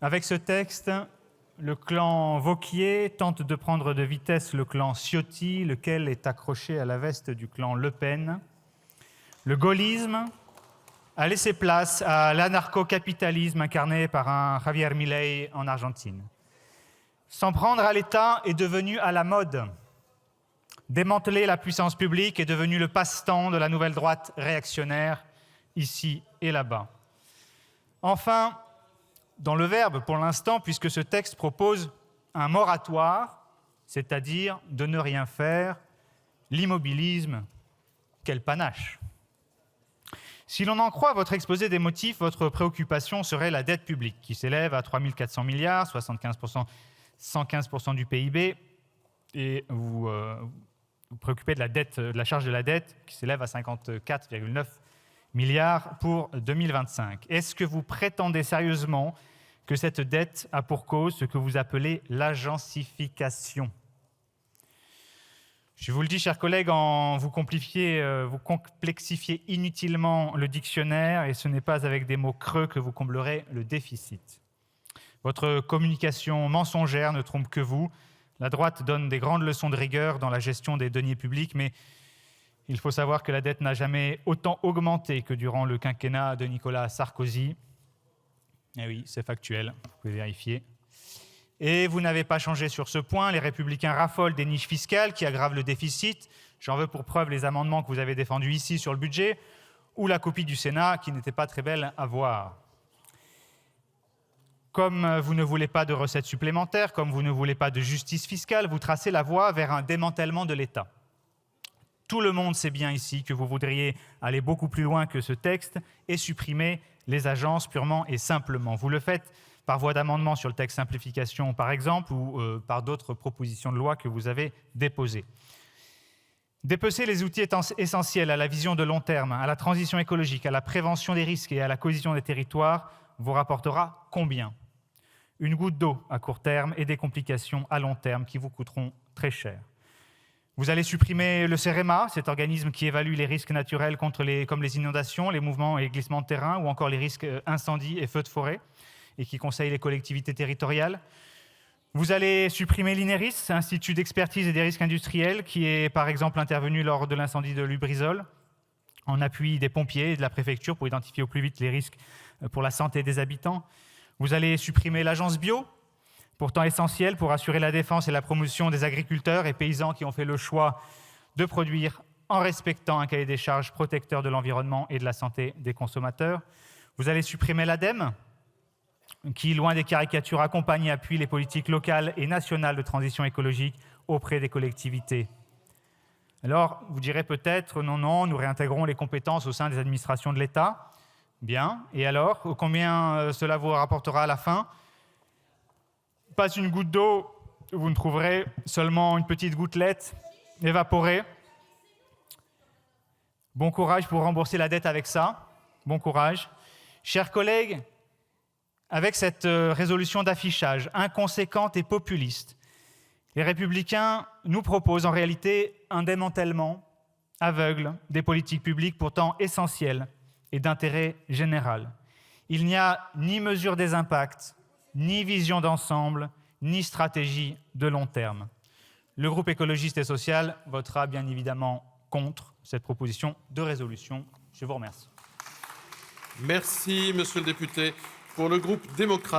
Avec ce texte, le clan Wauquiez tente de prendre de vitesse le clan Ciotti, lequel est accroché à la veste du clan Le Pen. Le gaullisme a laissé place à l'anarcho-capitalisme incarné par un Javier Milei en Argentine. S'en prendre à l'État est devenu à la mode. Démanteler la puissance publique est devenu le passe-temps de la nouvelle droite réactionnaire, ici et là-bas. Enfin, dans le verbe pour l'instant, puisque ce texte propose un moratoire, c'est-à-dire de ne rien faire, l'immobilisme, quel panache. Si l'on en croit votre exposé des motifs, votre préoccupation serait la dette publique, qui s'élève à 3 400 milliards, 115% du PIB, et vous vous préoccupez de la charge de la dette, qui s'élève à 54,9 milliards pour 2025. Est-ce que vous prétendez sérieusement que cette dette a pour cause ce que vous appelez l'agencification ? Je vous le dis, chers collègues, vous complexifiez inutilement le dictionnaire et ce n'est pas avec des mots creux que vous comblerez le déficit. Votre communication mensongère ne trompe que vous. La droite donne des grandes leçons de rigueur dans la gestion des deniers publics, mais il faut savoir que la dette n'a jamais autant augmenté que durant le quinquennat de Nicolas Sarkozy. Eh oui, c'est factuel, vous pouvez vérifier. Et vous n'avez pas changé sur ce point. Les Républicains raffolent des niches fiscales qui aggravent le déficit. J'en veux pour preuve les amendements que vous avez défendus ici sur le budget ou la copie du Sénat qui n'était pas très belle à voir. Comme vous ne voulez pas de recettes supplémentaires, comme vous ne voulez pas de justice fiscale, vous tracez la voie vers un démantèlement de l'État. Tout le monde sait bien ici que vous voudriez aller beaucoup plus loin que ce texte et supprimer les agences purement et simplement. Vous le faites par voie d'amendement sur le texte simplification, par exemple, ou par d'autres propositions de loi que vous avez déposées. Dépecer les outils essentiels à la vision de long terme, à la transition écologique, à la prévention des risques et à la cohésion des territoires vous rapportera combien ? Une goutte d'eau à court terme et des complications à long terme qui vous coûteront très cher. Vous allez supprimer le CEREMA, cet organisme qui évalue les risques naturels comme les inondations, les mouvements et glissements de terrain ou encore les risques incendies et feux de forêt et qui conseille les collectivités territoriales. Vous allez supprimer l'INERIS, Institut d'expertise et des risques industriels, qui est par exemple intervenu lors de l'incendie de Lubrizol, en appui des pompiers et de la préfecture pour identifier au plus vite les risques pour la santé des habitants. Vous allez supprimer l'agence bio, pourtant essentielle pour assurer la défense et la promotion des agriculteurs et paysans qui ont fait le choix de produire en respectant un cahier des charges protecteur de l'environnement et de la santé des consommateurs. Vous allez supprimer l'ADEME, qui, loin des caricatures, accompagne et appuie les politiques locales et nationales de transition écologique auprès des collectivités. Alors, vous direz peut-être, non, nous réintégrons les compétences au sein des administrations de l'État. Bien, et alors, combien cela vous rapportera à la fin ? Pas une goutte d'eau, vous ne trouverez seulement une petite gouttelette évaporée. Bon courage pour rembourser la dette avec ça. Bon courage. Chers collègues, avec cette résolution d'affichage inconséquente et populiste, les Républicains nous proposent en réalité un démantèlement aveugle des politiques publiques pourtant essentielles et d'intérêt général. Il n'y a ni mesure des impacts, ni vision d'ensemble, ni stratégie de long terme. Le groupe écologiste et social votera bien évidemment contre cette proposition de résolution. Je vous remercie. Merci, monsieur le député. Pour le groupe démocrate.